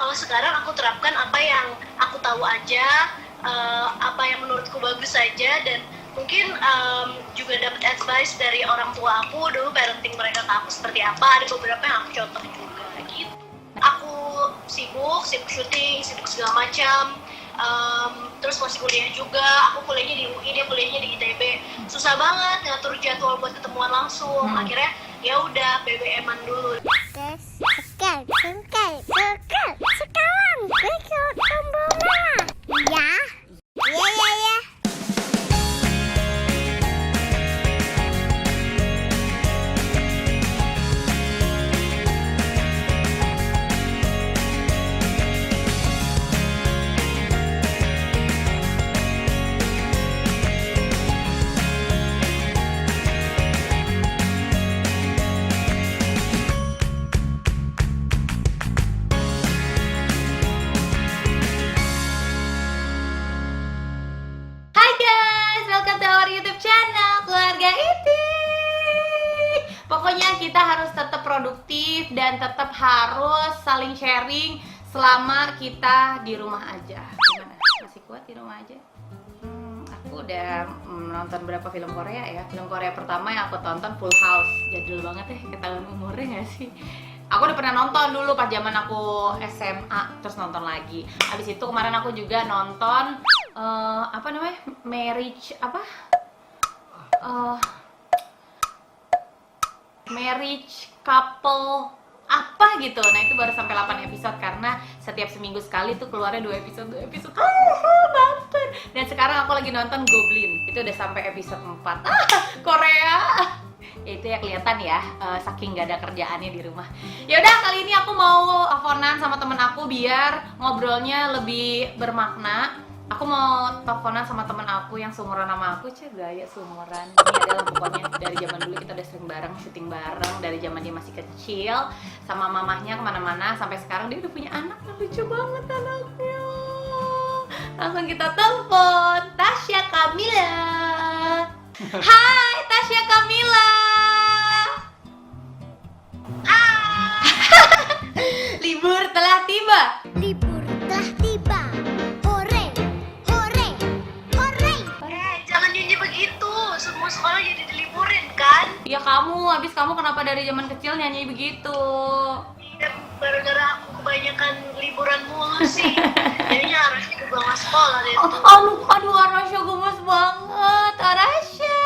kalau sekarang aku terapkan apa yang aku tahu aja, apa yang menurutku bagus saja, dan mungkin juga dapat advice dari orang tua aku dulu, parenting mereka ke aku seperti apa. Ada beberapa yang aku contoh juga gitu. Aku sibuk syuting, sibuk segala macam. Terus masih kuliah juga, aku kuliahnya di UI, dia kuliahnya di ITB. Susah banget ngatur jadwal buat ketemuan langsung. Akhirnya ya udah BBM-an dulu. Sekarang ikut tombol merah. Ya. Ya. Hai guys, welcome to our YouTube channel Keluarga Iti. Pokoknya kita harus tetap produktif dan tetap harus saling sharing selama kita di rumah aja. Gimana? Masih kuat di rumah aja? Aku udah nonton berapa film Korea ya. Film Korea pertama yang aku tonton Full House. Jadul banget ya, ketahuan umurnya gak sih? Aku udah pernah nonton dulu pas zaman aku SMA, terus nonton lagi. Habis itu kemarin aku juga nonton apa namanya? Marriage couple apa gitu. Nah, itu baru sampai 8 episode karena setiap seminggu sekali tuh keluarnya 2 episode. Nonton. Dan sekarang aku lagi nonton Goblin. Itu udah sampai episode 4. Korea. Ya itu ya kelihatan ya, saking gak ada kerjaannya di rumah. Ya udah, kali ini aku mau teleponan sama temen aku biar ngobrolnya lebih bermakna. Aku mau teleponan sama temen aku yang seumuran sama aku, gaya seumuran. Ini adalah pokoknya dari zaman dulu kita udah sering bareng, syuting bareng dari zaman dia masih kecil, sama mamahnya kemana-mana sampai sekarang dia udah punya anak, lucu banget anaknya. Langsung kita telepon Tasya Kamila. Hai Tasya Kamila. Libur telah tiba. Libur telah tiba. Hore. Jangan nyanyi begitu, semua sekolah jadi diliburin kan? Ya habis kamu kenapa dari zaman kecil nyanyi begitu? Ya, gara-gara aku kebanyakan liburan mulu sih. Jadinya harusnya juga nggak sekolah deh tuh. Aduh, Arasya gemes banget, Arasya.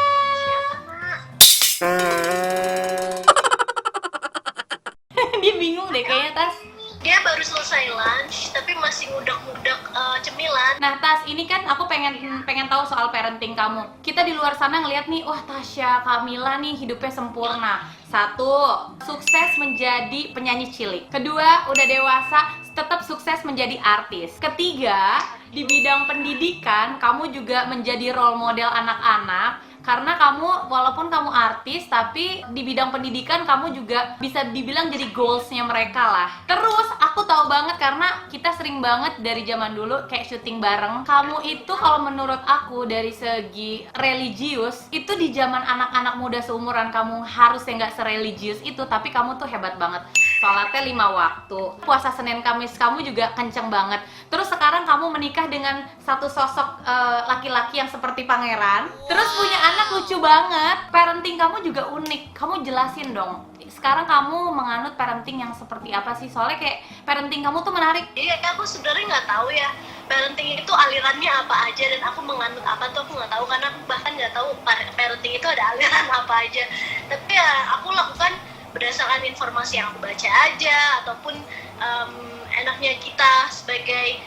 Dia bingung deh kayaknya, Tas. Dia baru selesai lunch, tapi masih ngudak-ngudak cemilan. Nah, Tas, ini kan aku pengen tahu soal parenting kamu. Kita di luar sana ngelihat nih, wah Tasya Kamila nih hidupnya sempurna. 1, sukses menjadi penyanyi cilik. 2, udah dewasa, tetap sukses menjadi artis. 3, di bidang pendidikan, kamu juga menjadi role model anak-anak. Karena kamu, walaupun kamu artis, tapi di bidang pendidikan kamu juga bisa dibilang jadi goalsnya mereka lah. Terus, aku tahu banget karena kita sering banget dari zaman dulu kayak syuting bareng. Kamu itu kalau menurut aku dari segi religius, itu di zaman anak-anak muda seumuran kamu harusnya nggak sereligius itu, tapi kamu tuh hebat banget. Sholatnya 5 waktu, puasa Senin Kamis kamu juga kenceng banget. Terus sekarang kamu menikah dengan satu sosok laki-laki yang seperti pangeran. Terus punya anak lucu banget. Parenting kamu juga unik. Kamu jelasin dong. Sekarang kamu menganut parenting yang seperti apa sih? Soalnya kayak parenting kamu tuh menarik. Iya, aku sebenarnya nggak tahu ya parenting itu alirannya apa aja, dan aku menganut apa tuh aku nggak tahu, karena aku bahkan nggak tahu parenting itu ada aliran apa aja. Tapi ya aku lakukan berdasarkan informasi yang aku baca aja, ataupun enaknya kita sebagai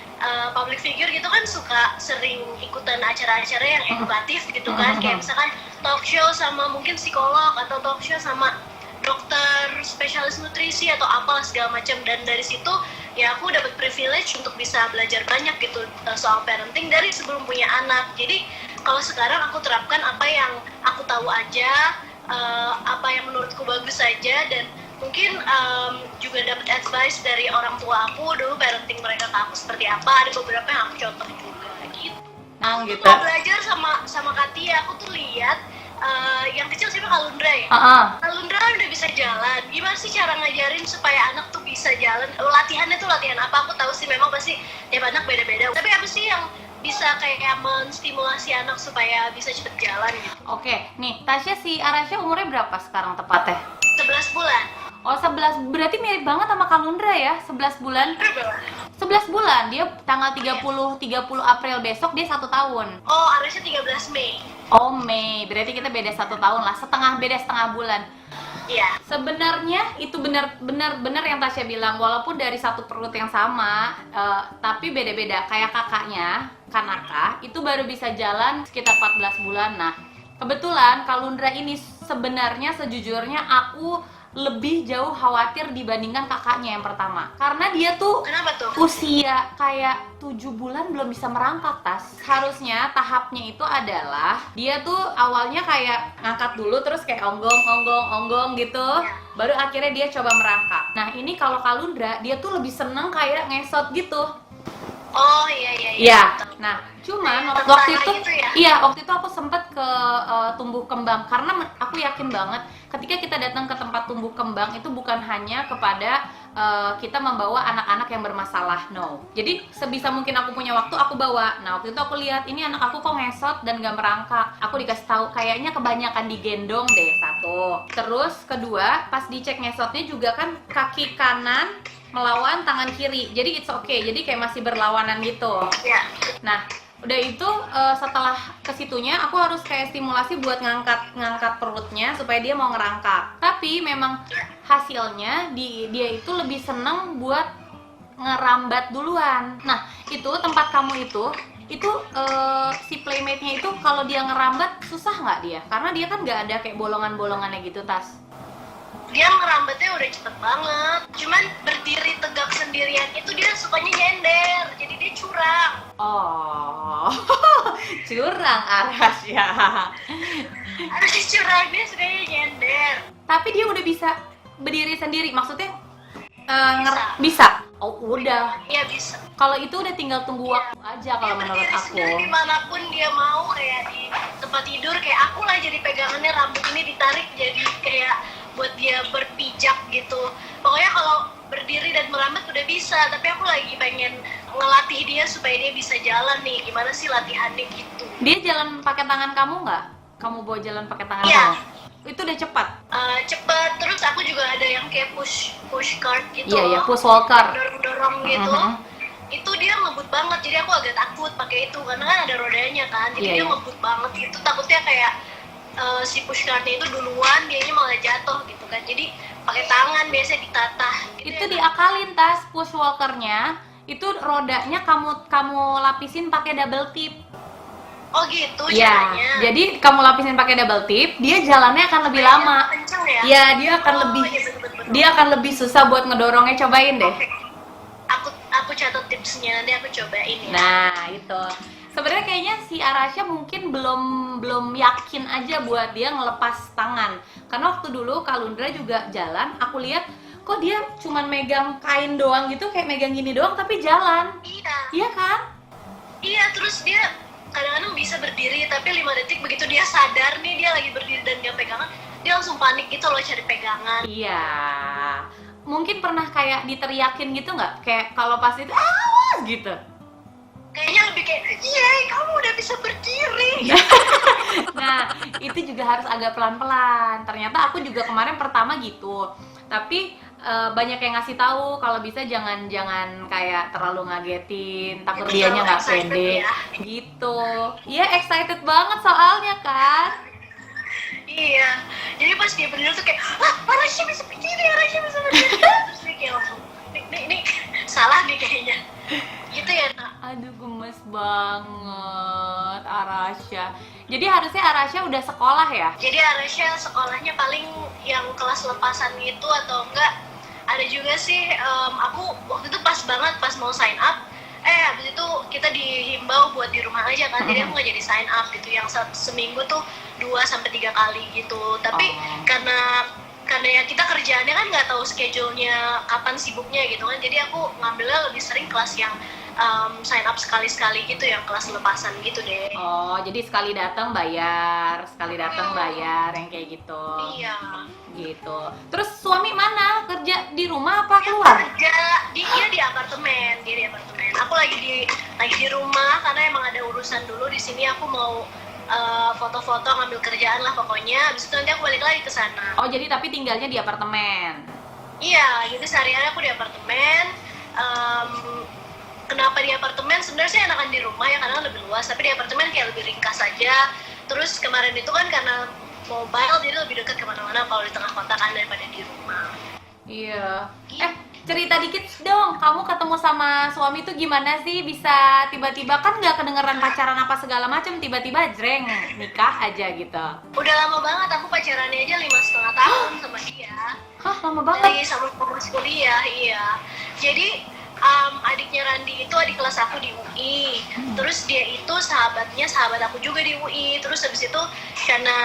public figure gitu kan suka sering ikutan acara-acara yang edukatif gitu kan, kayak misalkan talk show sama mungkin psikolog, atau talk show sama dokter spesialis nutrisi atau apalah segala macam. Dan dari situ ya aku dapat privilege untuk bisa belajar banyak gitu soal parenting dari sebelum punya anak. Jadi kalau sekarang aku terapkan apa yang aku tahu aja, apa yang menurutku bagus saja, dan mungkin juga dapat advice dari orang tua aku dulu, parenting mereka ke aku seperti apa. Ada beberapa yang aku contoh juga gitu. Gitu. Mau belajar sama Katia, aku tuh lihat yang kecil siapa, Kalundra ya? Kalundra kan udah bisa jalan. Gimana sih cara ngajarin supaya anak tuh bisa jalan? Latihannya tuh latihan apa? Aku tahu sih memang pasti tiap anak beda-beda. Tapi apa sih yang bisa kayak menstimulasi anak supaya bisa cepet jalan gitu? Oke, nih Tasya, si Arasha umurnya berapa sekarang tepatnya? 11 bulan. Oh 11, berarti mirip banget sama Kalundra ya, 11 bulan. 11 bulan, dia tanggal 30 April besok dia 1 tahun. Oh, Arasha 13 Mei. Oh Mei, berarti kita beda 1 tahun lah, beda setengah bulan. Iya. Sebenarnya itu benar yang Tasya bilang, walaupun dari satu perut yang sama, tapi beda-beda. Kayak kakaknya, Kanaka, itu baru bisa jalan sekitar 14 bulan. Nah, kebetulan Kalundra ini sebenarnya sejujurnya aku lebih jauh khawatir dibandingkan kakaknya yang pertama. Karena dia tuh Kenapa tuh? usia kayak 7 bulan belum bisa merangkak, Tas. Harusnya tahapnya itu adalah dia tuh awalnya kayak ngangkat dulu terus kayak onggong gitu. Baru akhirnya dia coba merangkak. Nah, ini kalau Kalundra dia tuh lebih seneng kayak ngesot gitu. Oh iya. Iya. Nah, cuman waktu itu gitu ya? iya, waktu itu aku sempet ke tumbuh kembang karena aku yakin banget ketika kita datang ke tempat tumbuh kembang itu bukan hanya kepada kita membawa anak-anak yang bermasalah, no. Jadi sebisa mungkin aku punya waktu aku bawa. Nah, waktu itu aku lihat ini anak aku kok ngesot dan gak merangkak. Aku dikasih tahu kayaknya kebanyakan digendong deh, satu. Terus kedua, pas dicek ngesotnya juga kan kaki kanan melawan tangan kiri, jadi it's okay, jadi kayak masih berlawanan gitu. Iya. Nah, udah itu setelah kesitunya aku harus kayak stimulasi buat ngangkat perutnya supaya dia mau ngerangkak. Tapi memang hasilnya dia itu lebih seneng buat ngerambat duluan. Nah, itu tempat kamu itu si playmate-nya itu kalau dia ngerambat susah nggak dia? Karena dia kan nggak ada kayak bolongan-bolongannya gitu, Tas. Dia ngerambatnya udah cepet banget, cuman berdiri tegak sendirian itu dia sukanya nyender, jadi dia curang. Oh, curang Arasha. Harus curang, dia sukanya nyender. Tapi dia udah bisa berdiri sendiri, maksudnya Bisa. Oh udah. Iya bisa. Kalau itu udah tinggal tunggu waktu aja kalau Dia menurut berdiri aku. sendiri dimanapun dia mau, kayak di tempat tidur kayak aku lah jadi pegangannya, rambut ini ditarik jadi kayak buat dia berpijak gitu. Pokoknya kalau berdiri dan merambat udah bisa, tapi aku lagi pengen ngelatih dia supaya dia bisa jalan nih. Gimana sih latihannya gitu? Dia jalan pakai tangan kamu nggak? Kamu bawa jalan pakai tangan Iya. kamu? Itu udah cepat. Cepet. Terus aku juga ada yang kayak push cart gitu. Iya, loh. push walker. Dorong gitu. Mhm. Itu dia ngebut banget, jadi aku agak takut pakai itu karena kan ada rodanya kan. Jadi Iya, dia iya. ngebut banget gitu. Takutnya kayak si push cartnya itu duluan, dianya malah jatuh gitu kan. Jadi pakai tangan biasanya ditatah. Gitu Itu ya. diakalin, Tas. Push walkernya itu rodanya kamu lapisin pakai double tip. Oh gitu Iya. caranya. Jadi kamu lapisin pakai double tip, dia jalannya akan lebih lama. Kenceng ya? Iya, dia akan Oh, lebih iya, betul. dia akan lebih susah buat ngedorongnya. Cobain deh. Oke. Aku catat tipsnya, nanti aku cobain ya. Nah, itu. Sebenarnya kayaknya si Arasha mungkin belum yakin aja buat dia ngelepas tangan. Karena waktu dulu Kalundra juga jalan, aku lihat kok dia cuman megang kain doang gitu, kayak megang gini doang tapi jalan. Iya. Iya kan? Iya, terus dia kadang-kadang bisa berdiri, tapi 5 detik begitu dia sadar nih dia lagi berdiri dan dia pegangan, dia langsung panik gitu loh cari pegangan. Iya. Mungkin pernah kayak diteriakin gitu nggak? Kayak kalau pas itu awas gitu. Kayaknya lebih kayak, yeay kamu udah bisa berdiri. Nah, itu juga harus agak pelan-pelan. Ternyata aku juga kemarin pertama gitu. Tapi banyak yang ngasih tahu kalau bisa jangan kayak terlalu ngagetin, takut Itu dianya terlalu nggak excited pede. ya. Gitu. Iya, excited banget soalnya kan. Iya, jadi pas dia berdiri tuh kayak, Arasha bisa berdiri, Arasha bisa berdiri. Terus dia kayak langsung, nih, salah nih kayaknya. Gitu ya, Nak. Aduh, gemes banget Arasha. Jadi harusnya Arasha udah sekolah ya? Jadi Arasha sekolahnya paling yang kelas lepasan gitu atau enggak. Ada juga sih, aku waktu itu pas banget pas mau sign up, habis itu kita dihimbau buat di rumah aja kan, jadi aku nggak jadi sign up gitu, yang seminggu tuh 2-3 kali gitu. Tapi karena ya kita kerjaannya kan nggak tahu schedule-nya kapan sibuknya gitu kan, jadi aku ngambilnya lebih sering kelas yang sign up sekali-sekali gitu yang kelas lepasan gitu deh. Oh, jadi sekali datang bayar, yang kayak gitu. Iya. Gitu. Terus suami mana? Kerja di rumah apa keluar? Dia di apartemen, Aku lagi di rumah karena emang ada urusan dulu di sini. Aku mau foto-foto, ngambil kerjaan lah pokoknya. Habis itu nanti aku balik lagi ke sana. Oh, jadi tapi tinggalnya di apartemen. Iya, jadi sehari-hari aku di apartemen. Kenapa di apartemen? Sebenarnya sih enakan di rumah ya karena lebih luas, tapi di apartemen kayak lebih ringkas aja. Terus kemarin itu kan karena mobile jadi lebih dekat kemana-mana kalau di tengah kota kan daripada di rumah. Iya. Cerita dikit dong, kamu ketemu sama suami tuh gimana sih bisa tiba-tiba, kan nggak kedengeran pacaran apa segala macam, tiba-tiba jreng nikah aja gitu. Udah lama banget, aku pacarannya aja 5,5 tahun sama dia. Hah, lama banget. Dari sama kuliah, iya. Jadi adiknya Randi itu adik kelas aku di UI. Terus dia itu sahabat aku juga di UI. Terus habis itu karena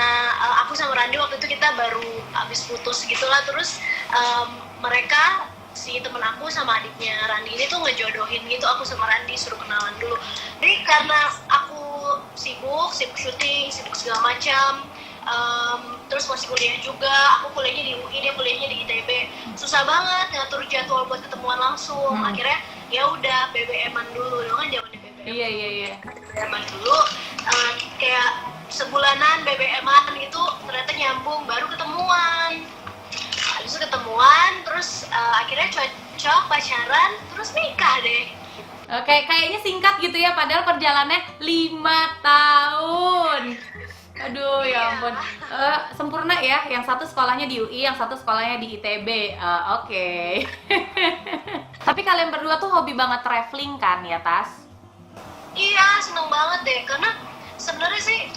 aku sama Randi waktu itu kita baru habis putus gitulah. Terus mereka, si temen aku sama adiknya Randi ini tuh ngejodohin gitu aku sama Randi, suruh kenalan dulu. Jadi karena aku sibuk syuting, sibuk segala macam. Terus masih kuliah juga, aku kuliahnya di UI, dia kuliahnya di ITB. Susah banget ngatur jadwal buat ketemuan langsung. Akhirnya ya udah BBM-an dulu, dong kan zamannya BBM. Iya. BBM-an dulu, kayak sebulanan BBM-an gitu, ternyata nyambung, baru ketemuan. Habis itu ketemuan, terus akhirnya cocok, pacaran, terus nikah deh. Kayaknya singkat gitu ya, padahal perjalanannya 5 tahun. Aduh, ya ampun. Sempurna ya, yang satu sekolahnya di UI, yang satu sekolahnya di ITB. Oke. Tapi kalian berdua tuh hobi banget traveling kan ya, Tas? Iya, seneng banget deh, karena sebenarnya sih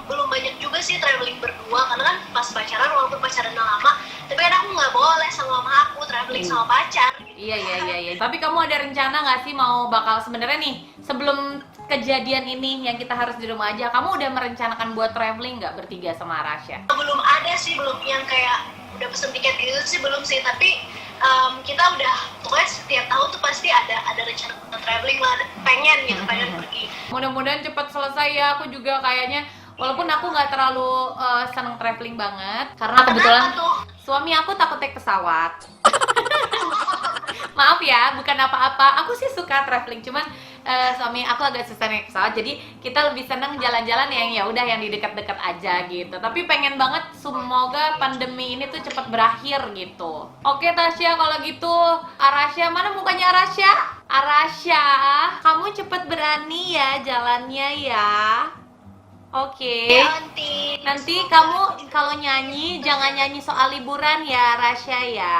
belum banyak juga sih traveling berdua, karena kan pas pacaran, walaupun pacaran udah lama, tapi kan aku nggak boleh sama mama aku traveling sama pacar. Iya. Tapi kamu ada rencana nggak sih mau bakal, sebenarnya nih sebelum kejadian ini yang kita harus di rumah aja, kamu udah merencanakan buat traveling nggak bertiga sama Rasya? Belum ada sih, belum yang kayak udah pesen tiket gitu sih, belum sih. Tapi kita udah, pokoknya setiap tahun tuh pasti ada rencana traveling lah, pengen pergi. Mudah-mudahan cepat selesai ya. Aku juga kayaknya, walaupun aku nggak terlalu seneng traveling banget, karena kebetulan suami aku takut naik pesawat. Maaf ya, bukan apa-apa. Aku sih suka traveling, cuman suami aku agak susah naik pesawat. Jadi kita lebih seneng jalan-jalan yang ya udah yang di dekat-dekat aja gitu. Tapi pengen banget semoga pandemi ini tuh cepat berakhir gitu. Oke Tasya, kalau gitu Arasya, mana mukanya Arasya? Arasya, kamu cepet berani ya jalannya ya. Oke. Ya, Nanti kamu kalau nyanyi jangan nyanyi soal liburan ya, Rasya ya.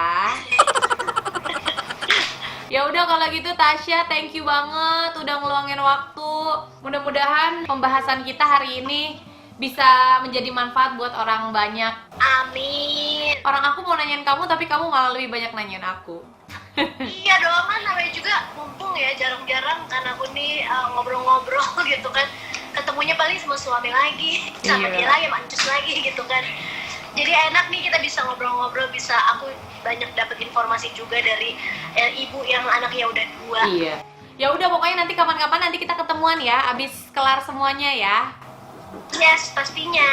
Ya udah kalau gitu Tasya, thank you banget udah ngeluangin waktu. Mudah-mudahan pembahasan kita hari ini bisa menjadi manfaat buat orang banyak. Amin. Orang aku mau nanyain kamu tapi kamu malah lebih banyak nanyain aku. Iya dong, kan namanya juga mumpung ya, jarang-jarang kan aku nih ngobrol-ngobrol gitu kan. Ketemunya paling sama suami lagi, sama dia lagi, mancus lagi gitu kan. Jadi enak nih kita bisa ngobrol-ngobrol, bisa aku banyak dapat informasi juga dari ibu yang anaknya udah 2. Iya. Ya udah pokoknya nanti kapan-kapan nanti kita ketemuan ya, abis kelar semuanya ya. Yes, pastinya.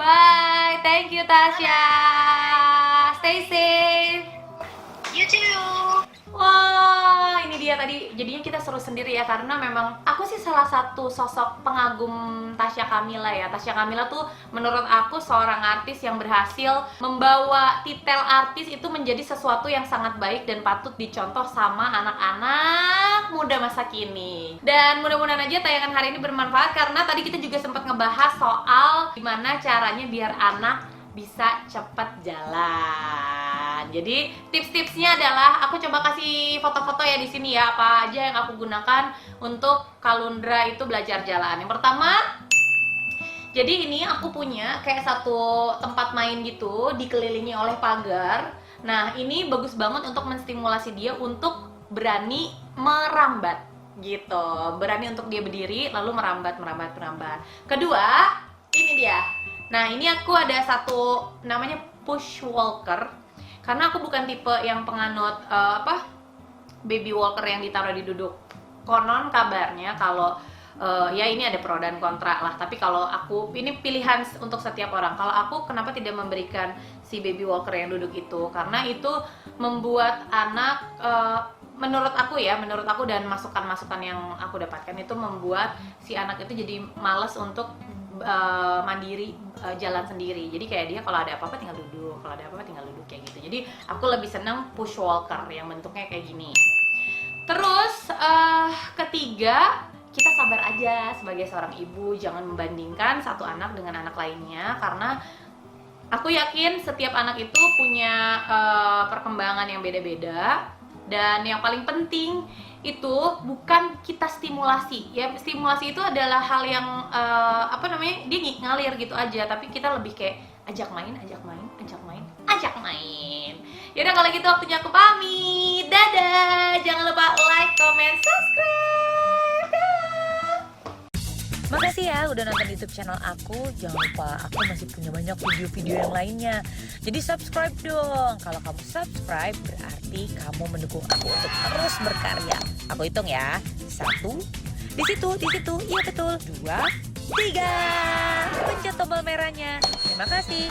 Bye, thank you Tasya. Stay safe. You too. Wah, ini dia tadi. Jadinya kita seru sendiri ya, karena memang aku sih salah satu sosok pengagum Tasya Kamila ya. Tasya Kamila tuh menurut aku seorang artis yang berhasil membawa titel artis itu menjadi sesuatu yang sangat baik dan patut dicontoh sama anak-anak muda masa kini. Dan mudah-mudahan aja tayangan hari ini bermanfaat, karena tadi kita juga sempat ngebahas soal gimana caranya biar anak bisa cepat jalan. Jadi tips-tipsnya adalah aku coba kasih foto-foto ya di sini ya, apa aja yang aku gunakan untuk Kalundra itu belajar jalan. Yang pertama, jadi ini aku punya kayak satu tempat main gitu, dikelilingi oleh pagar. Nah, ini bagus banget untuk menstimulasi dia untuk berani merambat gitu. Berani untuk dia berdiri lalu merambat. Kedua, ini dia. Nah, ini aku ada satu namanya push walker. Karena aku bukan tipe yang penganut baby walker yang ditaruh di duduk konon kabarnya kalau ya ini ada pro dan kontra lah, tapi kalau aku, ini pilihan untuk setiap orang. Kalau aku kenapa tidak memberikan si baby walker yang duduk itu, karena itu membuat anak menurut aku dan masukan-masukan yang aku dapatkan itu membuat si anak itu jadi males untuk mandiri, jalan sendiri. Jadi kayak dia kalau ada apa-apa tinggal duduk, kalau ada apa-apa tinggal duduk kayak gitu. Jadi aku lebih seneng push walker yang bentuknya kayak gini. Terus ketiga, kita sabar aja sebagai seorang ibu, jangan membandingkan satu anak dengan anak lainnya, karena aku yakin setiap anak itu punya perkembangan yang beda-beda. Dan yang paling penting itu bukan kita stimulasi, ya stimulasi itu adalah hal yang dia ngalir gitu aja, tapi kita lebih kayak ajak main. Yaudah kalau gitu waktunya aku pamit, dadah, jangan lupa like, comment, subscribe. Dah. Makasih ya udah nonton YouTube channel aku. Jangan lupa aku masih punya banyak video-video yang lainnya. Jadi subscribe dong. Kalau kamu subscribe berarti kamu mendukung aku untuk terus berkarya. Aku hitung ya. 1, di situ, iya betul. 2, 3. Pencet tombol merahnya. Terima kasih.